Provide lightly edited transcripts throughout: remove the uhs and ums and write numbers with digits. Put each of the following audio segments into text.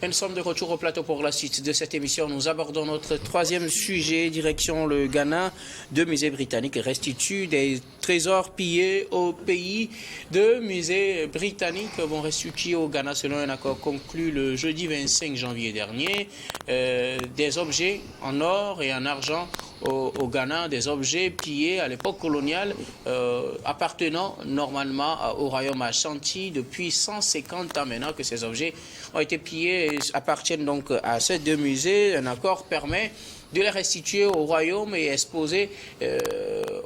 Et nous sommes de retour au plateau pour la suite de cette émission. Nous abordons notre troisième sujet, direction le Ghana. Deux musées britanniques restituent des trésors pillés au pays. Deux musées britanniques vont restituer au Ghana, selon un accord conclu le jeudi 25 janvier dernier, des objets en or et en argent au Ghana, des objets pillés à l'époque coloniale appartenant normalement au royaume Ashanti depuis 150 ans maintenant que ces objets ont été pillés et appartiennent donc à ces deux musées. Un accord permet de les restituer au royaume et exposer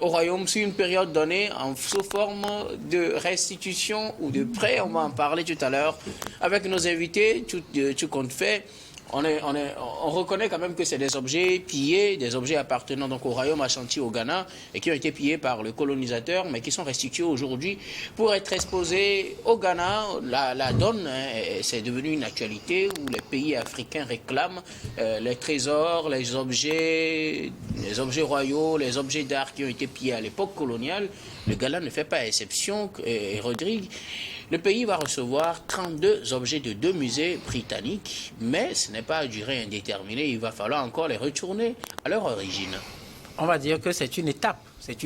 au royaume sur une période donnée sous forme de restitution ou de prêt. On va en parler tout à l'heure avec nos invités, tout compte fait. On reconnaît quand même que c'est des objets pillés, des objets appartenant donc au royaume Ashanti au Ghana et qui ont été pillés par le colonisateur, mais qui sont restitués aujourd'hui pour être exposés au Ghana. La donne, c'est devenu une actualité où les pays africains réclament les trésors, les objets royaux, les objets d'art qui ont été pillés à l'époque coloniale. Le Ghana ne fait pas exception. Et Rodrigue, le pays va recevoir 32 objets de deux musées britanniques, mais ce n'est pas à durée indéterminée. Il va falloir encore les retourner à leur origine. On va dire que c'est une étape. C'est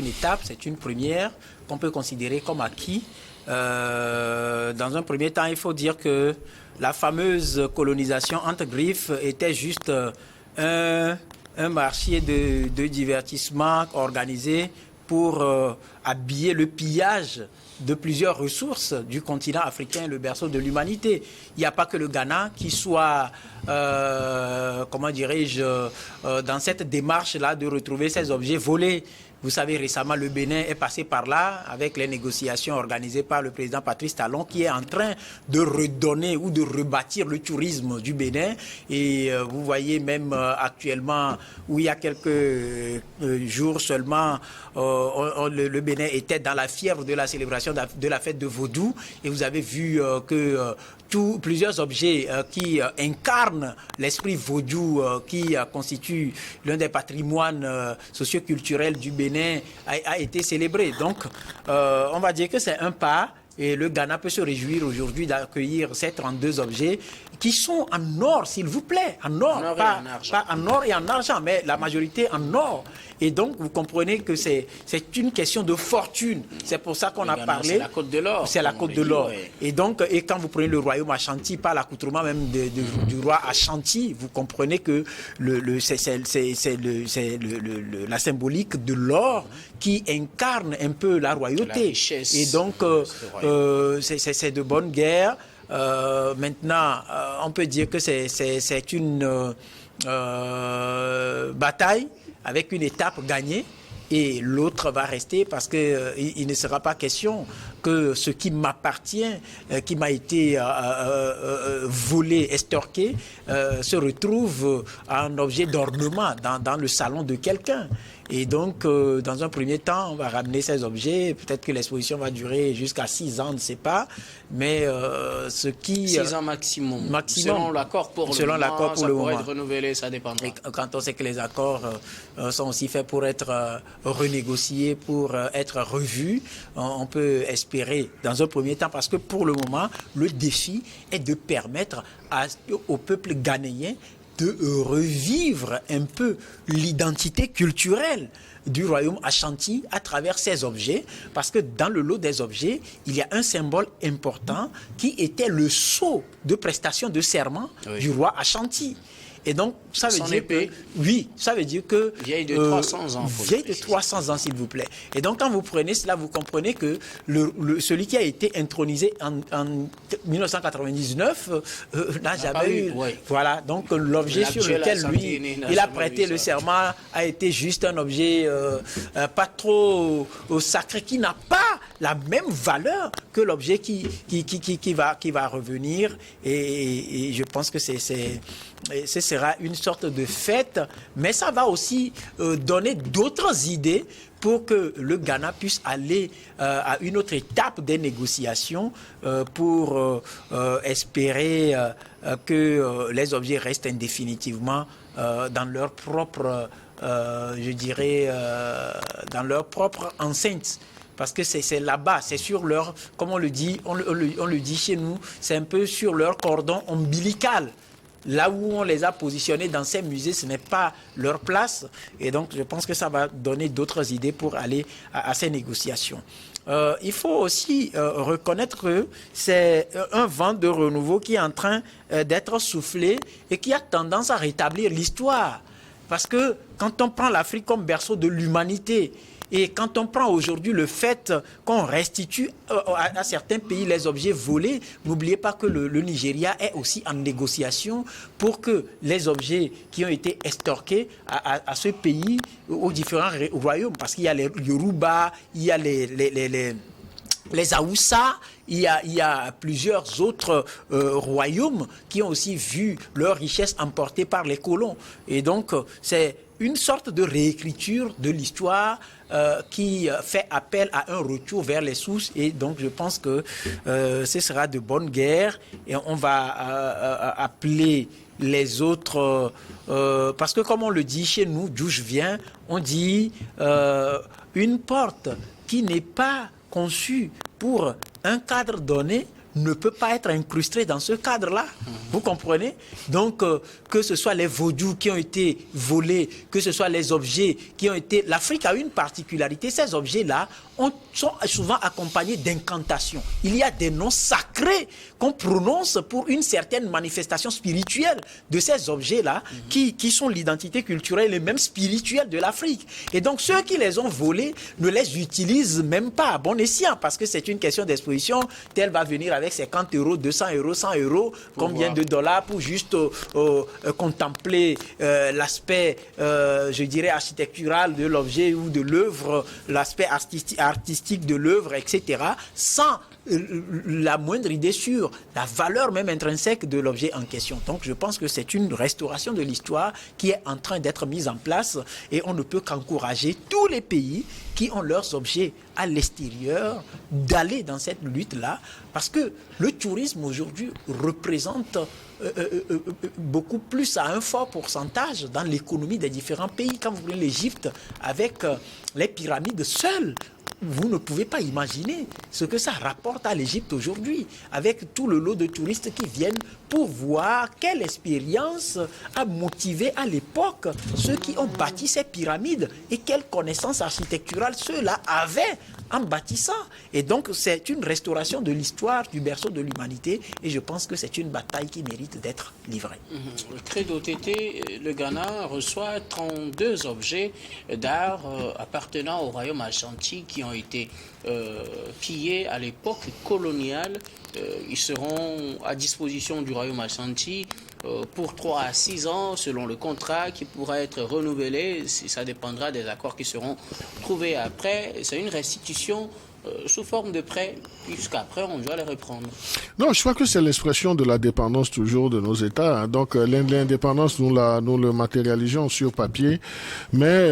une première qu'on peut considérer comme acquis. Dans un premier temps, il faut dire que la fameuse colonisation entre griffes était juste un marché de divertissement organisé pour habiller le pillage de plusieurs ressources du continent africain, le berceau de l'humanité. Il n'y a pas que le Ghana qui soit, comment dirais-je, dans cette démarche-là de retrouver ces objets volés. Vous savez, récemment, le Bénin est passé par là avec les négociations organisées par le président Patrice Talon qui est en train de redonner ou de rebâtir le tourisme du Bénin. Et vous voyez même actuellement, où il y a quelques jours seulement, le Bénin était dans la fièvre de la célébration de la fête de Vaudou. Et vous avez vu que plusieurs objets qui incarnent l'esprit vaudou, qui constitue l'un des patrimoines socioculturels du Bénin, a été célébré. Donc, on va dire que c'est un pas. Et le Ghana peut se réjouir aujourd'hui d'accueillir ces 32 objets qui sont en or, s'il vous plaît. En or, pas en or et en argent, mais la majorité en or. Et donc, vous comprenez que c'est une question de fortune. C'est pour ça qu'on a parlé. C'est la Côte de l'Or. C'est la Côte de l'Or. Ouais. Et donc, quand vous prenez le royaume Ashanti, pas l'accoutrement même du roi Ashanti, vous comprenez que c'est la symbolique de l'or qui incarne un peu la royauté. Et donc, c'est de bonne guerre. Maintenant, on peut dire que c'est une bataille avec une étape gagnée et l'autre va rester parce qu'il ne sera pas question que ce qui m'appartient, qui m'a été volé, estorqué, se retrouve en objet d'ornement dans le salon de quelqu'un. Et donc, dans un premier temps, on va ramener ces objets. Peut-être que l'exposition va durer jusqu'à 6 ans, on ne sait pas. Mais ce qui... 6 ans maximum. Selon l'accord pour le moment, ça pourrait être renouvelé, ça dépendra. Et quand on sait que les accords sont aussi faits pour être renégociés, pour être revus, on peut espérer dans un premier temps, parce que pour le moment, le défi est de permettre au peuple ghanéen de revivre un peu l'identité culturelle du royaume Ashanti à travers ces objets, parce que dans le lot des objets, il y a un symbole important qui était le sceau de prestation de serment du roi Ashanti. Et donc, ça veut dire que... Oui, ça veut dire que... Vieille de 300 ans. Vieille de 300 ans, s'il vous plaît. Et donc, quand vous prenez cela, vous comprenez que celui qui a été intronisé en 1999 n'a jamais eu... Oui. Voilà, donc l'objet sur lequel lui, il a prêté le serment a été juste un objet pas trop sacré, qui n'a pas la même valeur que l'objet qui va revenir. Et je pense que ce sera une sorte de fête, mais ça va aussi donner d'autres idées pour que le Ghana puisse aller à une autre étape des négociations pour espérer que les objets restent indéfinitivement dans leur propre, je dirais, dans leur propre enceinte. Parce que c'est là-bas, c'est sur leur, comme on le dit, on le dit chez nous, c'est un peu sur leur cordon ombilical là où on les a positionnés dans ces musées, ce n'est pas leur place. Et donc, je pense que ça va donner d'autres idées pour aller à ces négociations. Il faut aussi reconnaître que c'est un vent de renouveau qui est en train d'être soufflé et qui a tendance à rétablir l'histoire. Parce que quand on prend l'Afrique comme berceau de l'humanité, et quand on prend aujourd'hui le fait qu'on restitue à certains pays les objets volés, n'oubliez pas que le Nigeria est aussi en négociation pour que les objets qui ont été estorqués à ce pays, aux différents royaumes, parce qu'il y a les Yoruba, il y a les Haoussa, il y a plusieurs autres royaumes qui ont aussi vu leurs richesses emportées par les colons. Et donc, c'est une sorte de réécriture de l'histoire qui fait appel à un retour vers les sources. Et donc, je pense que ce sera de bonne guerre. Et on va appeler les autres... parce que comme on le dit chez nous, d'où je viens, on dit une porte qui n'est pas conçue pour un cadre donné ne peut pas être incrusté dans ce cadre-là. Vous comprenez? Donc, que ce soit les vaudous qui ont été volés, que ce soit les objets qui ont été... L'Afrique a une particularité, ces objets-là sont souvent accompagnés d'incantations. Il y a des noms sacrés qu'on prononce pour une certaine manifestation spirituelle de ces objets-là qui sont l'identité culturelle et même spirituelle de l'Afrique. Et donc, ceux qui les ont volés ne les utilisent même pas à bon escient parce que c'est une question d'exposition. Tel va venir avec 50 euros, 200 euros, 100 euros, combien de dollars pour juste contempler l'aspect, je dirais, architectural de l'objet ou de l'œuvre, l'aspect artistique de l'œuvre, etc., sans la moindre idée sur la valeur même intrinsèque de l'objet en question. Donc je pense que c'est une restauration de l'histoire qui est en train d'être mise en place et on ne peut qu'encourager tous les pays qui ont leurs objets à l'extérieur d'aller dans cette lutte-là parce que le tourisme aujourd'hui représente beaucoup plus à un fort pourcentage dans l'économie des différents pays. Quand vous prenez l'Égypte avec les pyramides seules, vous ne pouvez pas imaginer ce que ça rapporte à l'Égypte aujourd'hui, avec tout le lot de touristes qui viennent pour voir quelle expérience a motivé à l'époque ceux qui ont bâti ces pyramides et quelle connaissance architecturale ceux-là avaient en bâtissant. Et donc, c'est une restauration de l'histoire du berceau de l'humanité et je pense que c'est une bataille qui mérite d'être livrée. Credo TT, le Ghana reçoit 32 objets d'art appartenant au royaume Ashanti qui ont été pillés à l'époque coloniale. Ils seront à disposition du royaume Ashanti pour 3 à 6 ans selon le contrat qui pourra être renouvelé. Ça dépendra des accords qui seront trouvés après. C'est une restitution sous forme de prêt, puisqu'après on doit les reprendre. Non, je crois que c'est l'expression de la dépendance toujours de nos États. Donc l'indépendance, nous le matérialisons sur papier, mais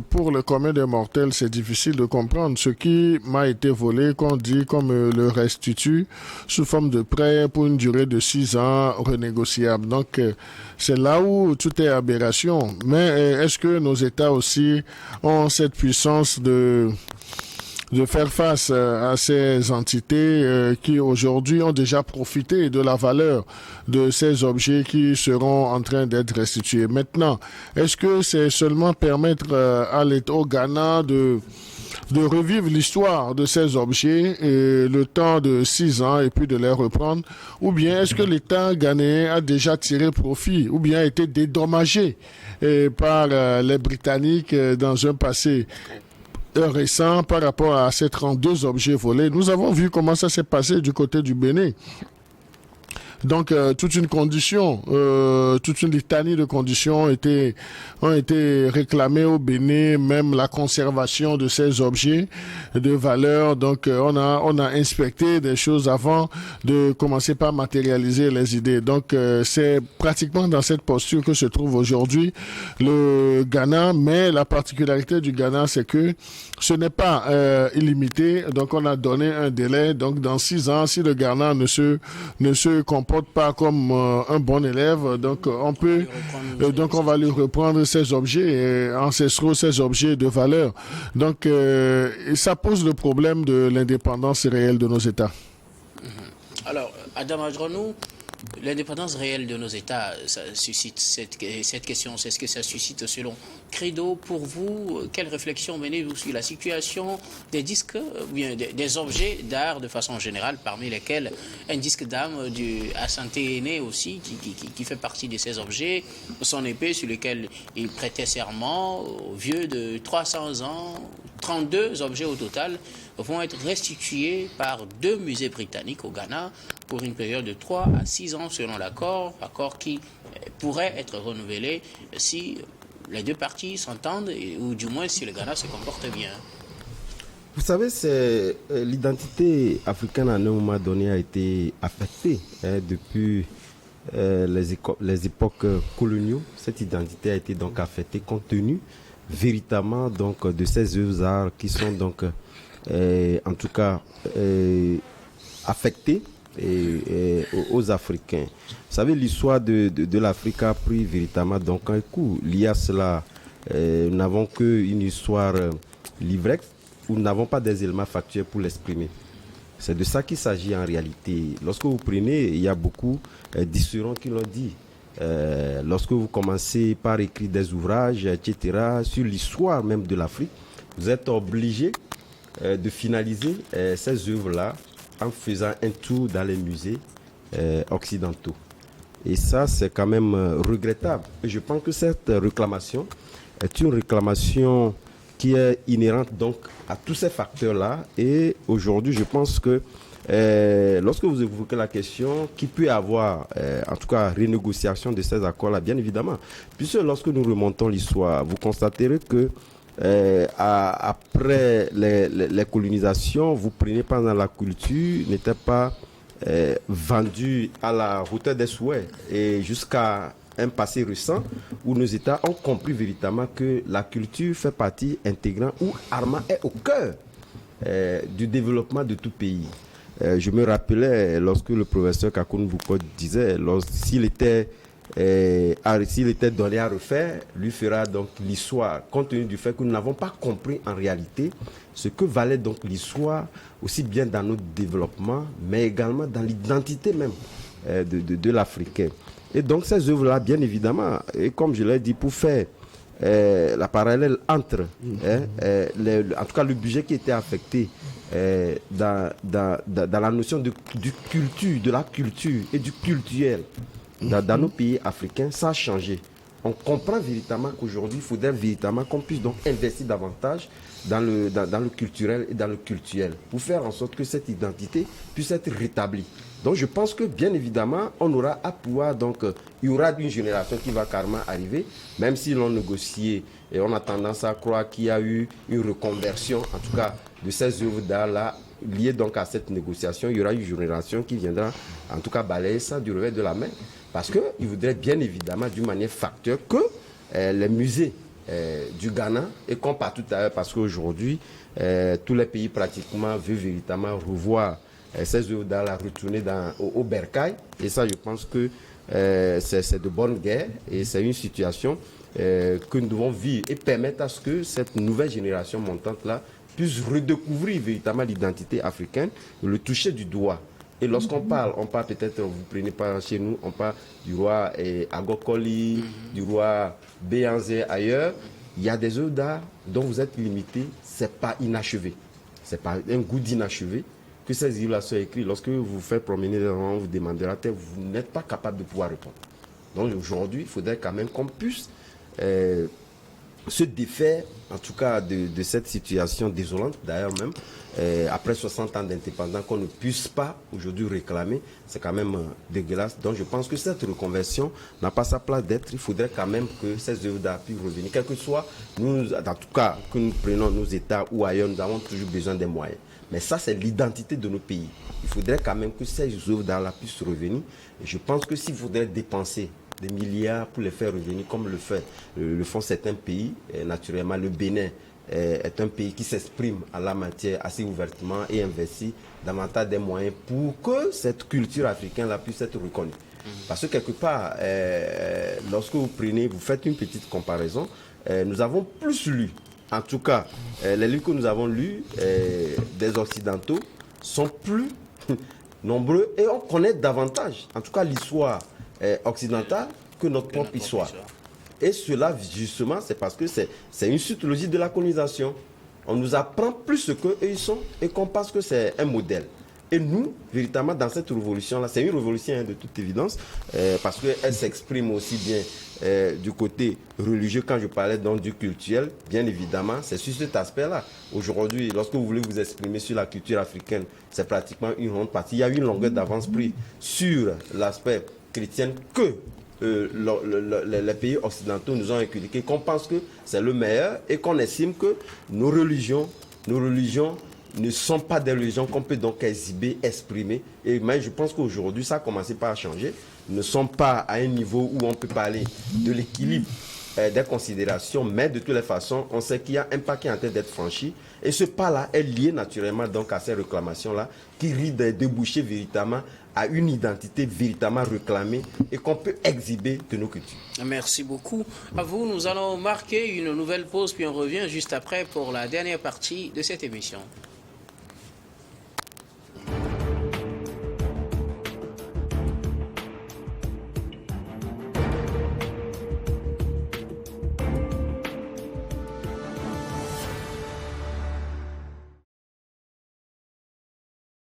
pour le commun des mortels, c'est difficile de comprendre. Ce qui m'a été volé, qu'on dit comme le restitue, sous forme de prêt pour une durée de 6 ans renégociable. Donc c'est là où tout est aberration. Mais est-ce que nos États aussi ont cette puissance de faire face à ces entités qui aujourd'hui ont déjà profité de la valeur de ces objets qui seront en train d'être restitués. Maintenant, est-ce que c'est seulement permettre au Ghana de revivre l'histoire de ces objets le temps de 6 ans et puis de les reprendre, ou bien est-ce que l'État ghanéen a déjà tiré profit ou bien a été dédommagé par les Britanniques dans un passé récent par rapport à ces 32 objets volés? Nous avons vu comment ça s'est passé du côté du Bénin. Donc, toute une litanie de conditions ont été réclamées au Bénin, même la conservation de ces objets de valeur. Donc, on a inspecté des choses avant de commencer par matérialiser les idées. Donc, c'est pratiquement dans cette posture que se trouve aujourd'hui le Ghana. Mais la particularité du Ghana, c'est que ce n'est pas illimité. Donc, on a donné un délai. Donc, dans 6 ans, si le Ghana ne se comporte pas comme un bon élève, donc on va lui reprendre ses objets ancestraux, ses objets de valeur. Donc ça pose le problème de l'indépendance réelle de nos États. Alors, Adam Adronou, L'indépendance réelle de nos États, ça suscite cette question. C'est ce que ça suscite selon Credo. Pour vous, quelle réflexion menez-vous sur la situation des disques, ou bien des objets d'art de façon générale, parmi lesquels un disque d'âme du Asante Aîné aussi, qui fait partie de ces objets, son épée sur lequel il prêtait serment, aux vieux de 300 ans, 32 objets au total vont être restitués par 2 musées britanniques au Ghana pour une période de 3 à 6 ans selon l'accord qui pourrait être renouvelé si les deux parties s'entendent ou du moins si le Ghana se comporte bien. Vous savez, l'identité africaine à un moment donné a été affectée depuis les époques coloniales. Cette identité a été donc affectée compte tenu véritablement donc de ces œuvres d'art qui sont donc en tout cas affectées aux Africains. Vous savez, l'histoire de l'Afrique a pris véritablement donc un coup. Lié à cela, nous n'avons qu'une histoire livrée où nous n'avons pas des éléments factuels pour l'exprimer. C'est de ça qu'il s'agit en réalité. Lorsque vous prenez, il y a beaucoup d'historiens qui l'ont dit. Lorsque vous commencez par écrire des ouvrages, etc., sur l'histoire même de l'Afrique, vous êtes obligé de finaliser ces œuvres-là en faisant un tour dans les musées occidentaux. Et ça, c'est quand même regrettable. Et je pense que cette réclamation est une réclamation qui est inhérente donc à tous ces facteurs-là. Et aujourd'hui, je pense que lorsque vous évoquez la question qu'il peut y avoir, en tout cas, renégociation de ces accords-là, bien évidemment, puisque lorsque nous remontons l'histoire, vous constaterez que après les colonisations, vous prenez par exemple la culture n'était pas vendue à la hauteur des souhaits et jusqu'à un passé récent où nos États ont compris véritablement que la culture fait partie intégrante ou Arma est au cœur du développement de tout pays. Je me rappelais lorsque le professeur Kakoun Bouko disait s'il était donné à refaire, lui fera donc l'histoire, compte tenu du fait que nous n'avons pas compris en réalité ce que valait donc l'histoire, aussi bien dans notre développement, mais également dans l'identité même de l'Africain. Et donc ces œuvres-là, bien évidemment, et comme je l'ai dit, pour faire la parallèle entre, en tout cas le budget qui était affecté dans la notion de la culture et du culturel dans nos pays africains, ça a changé. On comprend véritablement qu'aujourd'hui, il faudrait véritablement qu'on puisse donc investir davantage dans le culturel et dans le cultuel pour faire en sorte que cette identité puisse être rétablie. Donc je pense que bien évidemment, on aura à pouvoir, donc il y aura une génération qui va carrément arriver, même si l'on négocie et on a tendance à croire qu'il y a eu une reconversion, en tout cas de ces œuvres d'art-là, liées donc à cette négociation. Il y aura une génération qui viendra, en tout cas, balayer ça du revers de la main. Parce qu'il voudrait bien évidemment, d'une manière factuelle, que les musées du Ghana, et comme partout ailleurs, parce qu'aujourd'hui, tous les pays pratiquement veulent véritablement revoir ces œuvres d'art la retourner au bercail. Et ça, je pense que c'est de bonne guerre et c'est une situation que nous devons vivre et permettre à ce que cette nouvelle génération montante-là puisse redécouvrir véritablement l'identité africaine, le toucher du doigt. Et lorsqu'on parle, on parle peut-être, vous prenez pas chez nous, on parle du roi Agokoli, du roi Béanzé ailleurs. Il y a des œuvres d'art dont vous êtes limité, c'est pas inachevé. C'est pas un goût d'inachevé que ces livres-là sont écrits. Lorsque vous vous faites promener devant, vous demandez la terre, vous n'êtes pas capable de pouvoir répondre. Donc aujourd'hui, il faudrait quand même qu'on puisse se défaire, en tout cas, de cette situation désolante, d'ailleurs même, après 60 ans d'indépendance, qu'on ne puisse pas aujourd'hui réclamer, c'est quand même dégueulasse. Donc je pense que cette reconversion n'a pas sa place d'être. Il faudrait quand même que ces œuvres d'art puissent revenir. Quel que soit, nous, en tout cas, que nous prenons nos États ou ailleurs, nous avons toujours besoin des moyens. Mais ça, c'est l'identité de nos pays. Il faudrait quand même que ces œuvres d'art puissent revenir. Et je pense que s'il faudrait dépenser des milliards pour les faire revenir, comme le font certains pays, naturellement, le Bénin est un pays qui s'exprime en la matière assez ouvertement et investit davantage des moyens pour que cette culture africaine puisse être reconnue. Parce que quelque part, lorsque vous faites une petite comparaison, nous avons plus lu, en tout cas, les livres que nous avons lus des Occidentaux sont plus nombreux et on connaît davantage, en tout cas l'histoire occidentale, que notre propre histoire. Et cela, justement, c'est parce que c'est une suite logique de la colonisation. On nous apprend plus ce qu'eux ils sont et qu'on pense que c'est un modèle. Et nous, véritablement, dans cette révolution-là, c'est une révolution de toute évidence, parce qu'elle s'exprime aussi bien du côté religieux, quand je parlais donc du culturel, bien évidemment, c'est sur cet aspect-là. Aujourd'hui, lorsque vous voulez vous exprimer sur la culture africaine, c'est pratiquement une grande partie. Il y a eu une longueur d'avance prise sur l'aspect chrétien que les pays occidentaux nous ont inculqué, qu'on pense que c'est le meilleur et qu'on estime que nos religions ne sont pas des religions qu'on peut donc exhiber, exprimer. Mais je pense qu'aujourd'hui, ça a commencé par changer. Nous ne sommes pas à un niveau où on peut parler de l'équilibre des considérations, mais de toutes les façons, on sait qu'il y a un pas qui est en train d'être franchi. Et ce pas-là est lié naturellement donc à ces réclamations-là, qui risquent de déboucher véritablement à une identité véritablement réclamée et qu'on peut exhiber de nos cultures. Merci beaucoup. À vous, nous allons marquer une nouvelle pause, puis on revient juste après pour la dernière partie de cette émission.